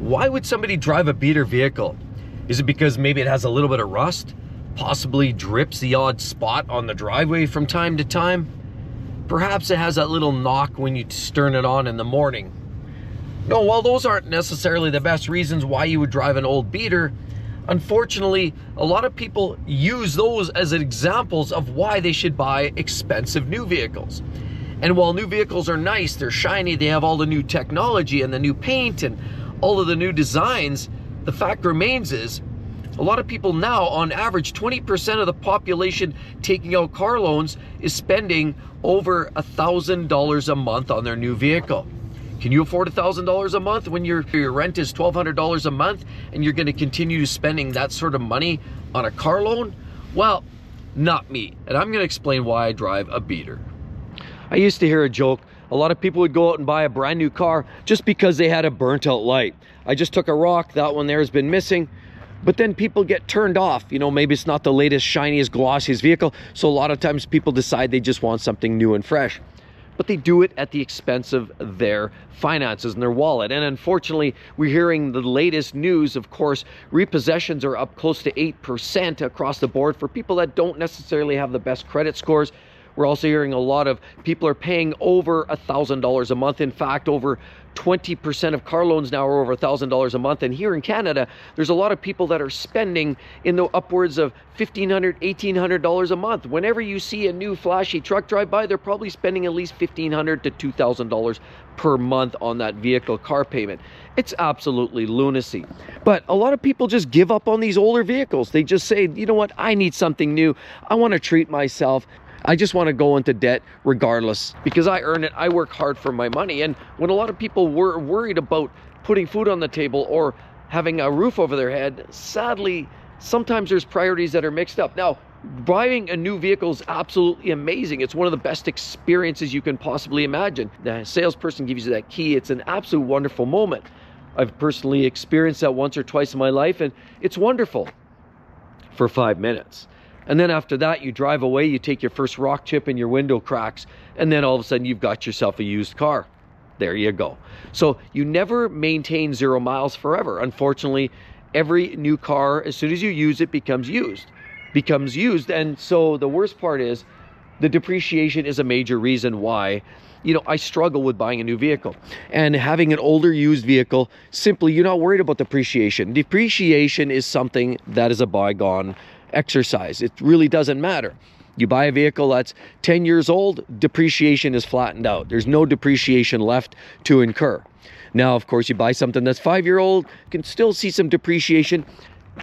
Why would somebody drive a beater vehicle? Is it because maybe it has a little bit of rust? Possibly drips the odd spot on the driveway from time to time? Perhaps it has that little knock when you turn it on in the morning. No, while those aren't necessarily the best reasons why you would drive an old beater, unfortunately, a lot of people use those as examples of why they should buy expensive new vehicles. And while new vehicles are nice, they're shiny, they have all the new technology and the new paint and all of the new designs, the fact remains is, a lot of people now, on average, 20% of the population taking out car loans is spending over $1,000 a month on their new vehicle. Can you afford $1,000 a month when your rent is $1,200 a month and you're going to continue spending that sort of money on a car loan? Well, not me. And I'm going to explain why I drive a beater. I used to hear a joke. A lot of people would go out and buy a brand new car just because they had a burnt out light. I just took a rock, that one there has been missing. But then people get turned off. You know, maybe it's not the latest, shiniest, glossiest vehicle. So a lot of times people decide they just want something new and fresh. But they do it at the expense of their finances and their wallet. And unfortunately, we're hearing the latest news. Of course, repossessions are up close to 8% across the board for people that don't necessarily have the best credit scores. We're also hearing a lot of people are paying over $1,000 a month. In fact, over 20% of car loans now are over $1,000 a month. And here in Canada, there's a lot of people that are spending in the upwards of $1,500, $1,800 a month. Whenever you see a new flashy truck drive by, they're probably spending at least $1,500 to $2,000 per month on that vehicle car payment. It's absolutely lunacy. But a lot of people just give up on these older vehicles. They just say, you know what, I need something new. I want to treat myself. I just want to go into debt regardless because I earn it. I work hard for my money. And when a lot of people were worried about putting food on the table or having a roof over their head, sadly, sometimes there's priorities that are mixed up. Now, buying a new vehicle is absolutely amazing. It's one of the best experiences you can possibly imagine. The salesperson gives you that key. It's an absolute wonderful moment. I've personally experienced that once or twice in my life, and it's wonderful for 5 minutes. And then after that, you drive away, you take your first rock chip and your window cracks, and then all of a sudden you've got yourself a used car. There you go. So you never maintain 0 miles forever. Unfortunately, every new car, as soon as you use it, becomes used. And so the worst part is the depreciation is a major reason why, you know, I struggle with buying a new vehicle. And having an older used vehicle, simply, you're not worried about depreciation. Depreciation is something that is a bygone exercise. It really doesn't matter. You buy a vehicle that's 10 years old, depreciation is flattened out. There's no depreciation left to incur. Now, of course, you buy something that's 5-year-old, you can still see some depreciation.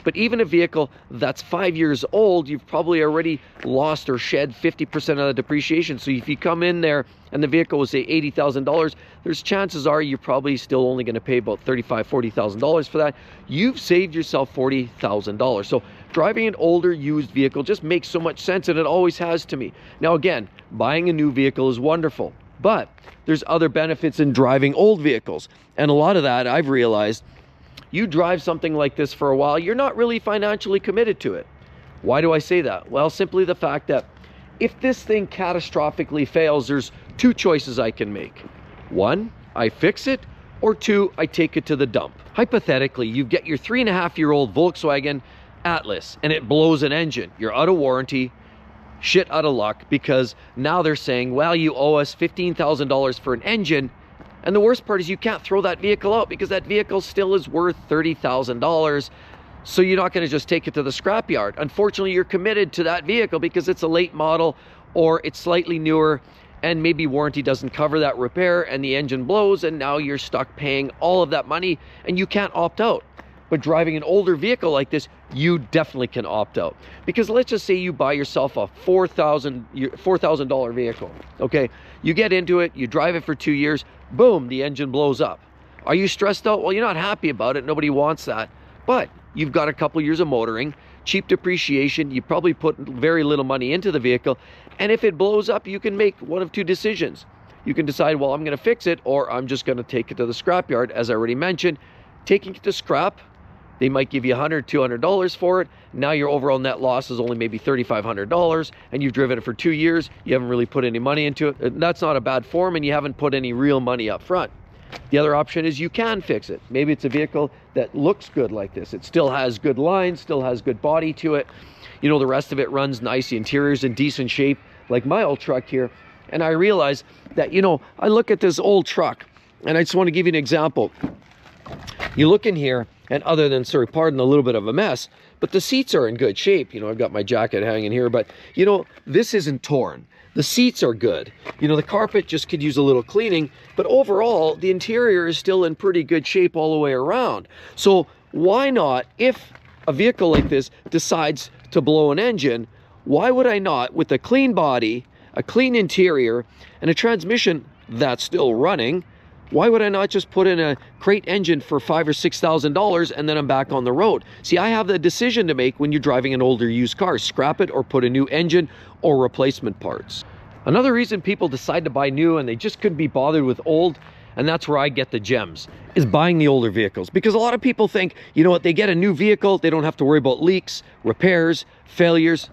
But even a vehicle that's 5 years old, you've probably already lost or shed 50% of the depreciation. So if you come in there and the vehicle was, say, $80,000, there's chances are you're probably still only going to pay about $35,000, $40,000 for that. You've saved yourself $40,000. So driving an older used vehicle just makes so much sense, and it always has to me. Now, again, buying a new vehicle is wonderful, but there's other benefits in driving old vehicles. And a lot of that, I've realized, you drive something like this for a while, you're not really financially committed to it. Why do I say that? Well, simply the fact that if this thing catastrophically fails, there's 2 choices I can make. 1, I fix it, or 2, I take it to the dump. Hypothetically, you get your 3.5-year-old Volkswagen Atlas and it blows an engine. You're out of warranty, shit out of luck, because now they're saying, well, you owe us $15,000 for an engine. And the worst part is you can't throw that vehicle out because that vehicle still is worth $30,000. So you're not going to just take it to the scrapyard. Unfortunately, you're committed to that vehicle because it's a late model or it's slightly newer and maybe warranty doesn't cover that repair and the engine blows and now you're stuck paying all of that money and you can't opt out. But driving an older vehicle like this, you definitely can opt out. Because let's just say you buy yourself a $4,000 vehicle, okay? You get into it, you drive it for 2 years, boom, the engine blows up. Are you stressed out? Well, you're not happy about it. Nobody wants that. But you've got a couple years of motoring, cheap depreciation, you probably put very little money into the vehicle, and if it blows up, you can make one of 2 decisions. You can decide, well, I'm going to fix it, or I'm just going to take it to the scrapyard. As I already mentioned, taking it to scrap, they might give you $100, $200 for it. Now your overall net loss is only maybe $3,500, and you've driven it for 2 years. You haven't really put any money into it. That's not a bad form, and you haven't put any real money up front. The other option is you can fix it. Maybe it's a vehicle that looks good like this. It still has good lines, still has good body to it. You know, the rest of it runs nice. The interior's in decent shape, like my old truck here. And I realize that, you know, I look at this old truck, and I just want to give you an example. You look in here, and other than, sorry, pardon a little bit of a mess, but the seats are in good shape. You know, I've got my jacket hanging here, but, you know, this isn't torn. The seats are good. You know, the carpet just could use a little cleaning, but overall, the interior is still in pretty good shape all the way around. So why not, if a vehicle like this decides to blow an engine, why would I not, with a clean body, a clean interior, and a transmission that's still running, why would I not just put in a crate engine for $5,000 or $6,000 and then I'm back on the road? See, I have the decision to make when you're driving an older used car. Scrap it or put a new engine or replacement parts. Another reason people decide to buy new and they just couldn't be bothered with old, and that's where I get the gems, is buying the older vehicles. Because a lot of people think, you know what, they get a new vehicle, they don't have to worry about leaks, repairs, failures.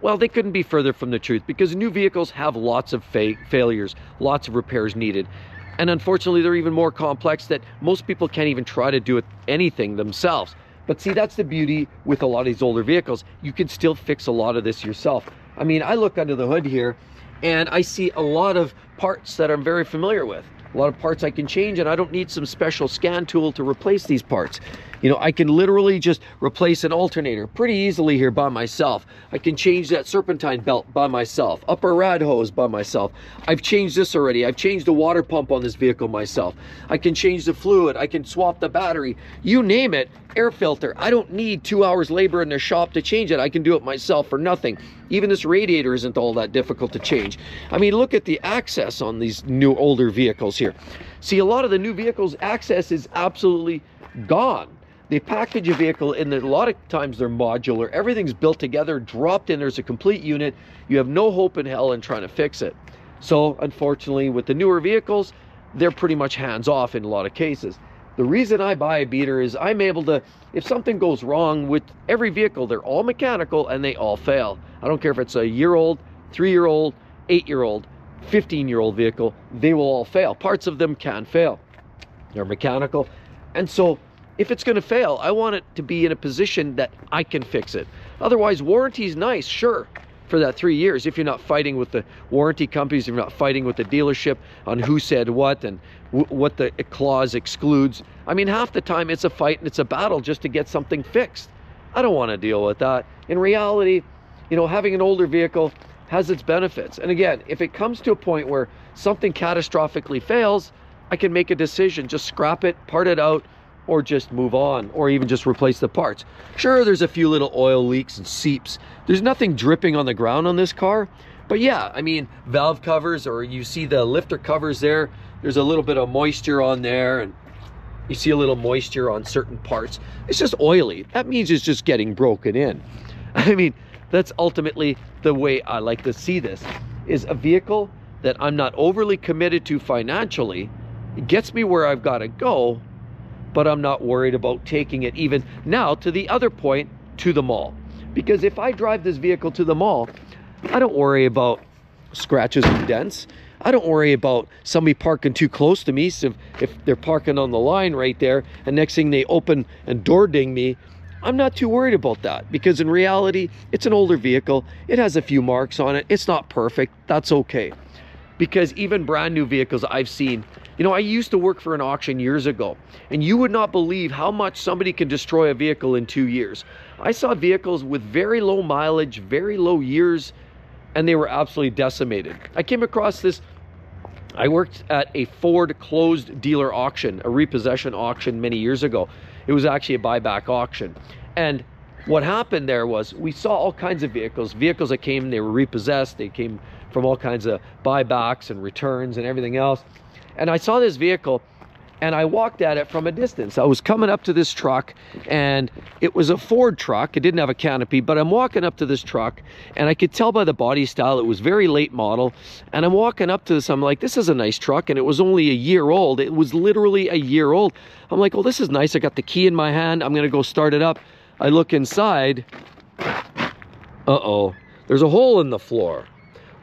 Well, they couldn't be further from the truth, because new vehicles have lots of failures, lots of repairs needed. And unfortunately, they're even more complex that most people can't even try to do anything themselves. But see, that's the beauty with a lot of these older vehicles. You can still fix a lot of this yourself. I mean, I look under the hood here and I see a lot of parts that I'm very familiar with. A lot of parts I can change, and I don't need some special scan tool to replace these parts. You know, I can literally just replace an alternator pretty easily here by myself. I can change that serpentine belt by myself, upper rad hose by myself. I've changed this already. I've changed the water pump on this vehicle myself. I can change the fluid. I can swap the battery. You name it, air filter. I don't need 2 hours labor in the shop to change it. I can do it myself for nothing. Even this radiator isn't all that difficult to change. I mean, look at the access on these new older vehicles here. See, a lot of the new vehicles, access is absolutely gone. They package a vehicle and a lot of times they're modular. Everything's built together, dropped in. There's a complete unit. You have no hope in hell in trying to fix it. So unfortunately, with the newer vehicles, they're pretty much hands off in a lot of cases. The reason I buy a beater is I'm able to, if something goes wrong with every vehicle, they're all mechanical and they all fail. I don't care if it's a year-old, 3-year-old, 8-year-old, 15-year-old vehicle, they will all fail. Parts of them can fail. They're mechanical. And so if it's going to fail, I want it to be in a position that I can fix it. Otherwise, warranty's nice, sure, for that 3 years. If you're not fighting with the warranty companies, if you're not fighting with the dealership on who said what and what the clause excludes. I mean, half the time it's a fight and it's a battle just to get something fixed. I don't want to deal with that. In reality, you know, having an older vehicle has its benefits. And again, if it comes to a point where something catastrophically fails, I can make a decision, just scrap it, part it out, or just move on, or even just replace the parts. Sure, there's a few little oil leaks and seeps. There's nothing dripping on the ground on this car. But yeah, I mean, valve covers, or you see the lifter covers there, there's a little bit of moisture on there, and you see a little moisture on certain parts. It's just oily. That means it's just getting broken in. I mean, that's ultimately the way I like to see this, is a vehicle that I'm not overly committed to financially. It gets me where I've got to go, but I'm not worried about taking it even now to the other point, to the mall. Because if I drive this vehicle to the mall, I don't worry about scratches and dents. I don't worry about somebody parking too close to me. So if they're parking on the line right there and next thing they open and door ding me, I'm not too worried about that, because in reality, it's an older vehicle. It has a few marks on it. It's not perfect. That's okay. Because even brand new vehicles I've seen, you know, I used to work for an auction years ago, and you would not believe how much somebody can destroy a vehicle in 2 years. I saw vehicles with very low mileage, very low years, and they were absolutely decimated. I came across this. I worked at a Ford closed dealer auction, a repossession auction many years ago. It was actually a buyback auction. And what happened there was we saw all kinds of vehicles that came, they were repossessed, they came from all kinds of buybacks and returns and everything else. And I saw this vehicle and I walked at it from a distance. I was coming up to this truck, and it was a Ford truck. It didn't have a canopy, but I'm walking up to this truck and I could tell by the body style it was very late model. And I'm walking up to this, I'm like, this is a nice truck, and it was only a year old. It was literally a year old. I'm like, oh, this is nice. I got the key in my hand. I'm gonna go start it up. I look inside. Uh-oh, there's a hole in the floor.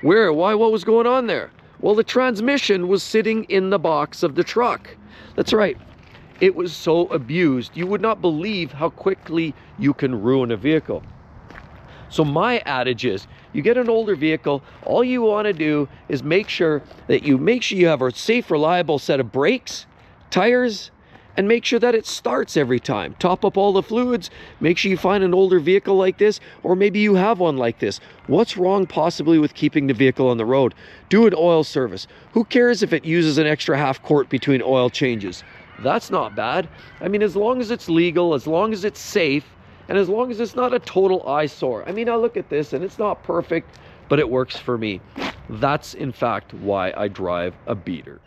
Where? Why? What was going on there? Well, the transmission was sitting in the box of the truck. That's right. It was so abused, you would not believe how quickly you can ruin a vehicle. So my adage is, you get an older vehicle, all you want to do is make sure you have a safe, reliable set of brakes, tires, and make sure that it starts every time. Top up all the fluids. Make sure you find an older vehicle like this, or maybe you have one like this. What's wrong possibly with keeping the vehicle on the road? Do an oil service. Who cares if it uses an extra half quart between oil changes? That's not bad. I mean, as long as it's legal, as long as it's safe, and as long as it's not a total eyesore. I mean, I look at this and it's not perfect, but it works for me. That's in fact why I drive a beater.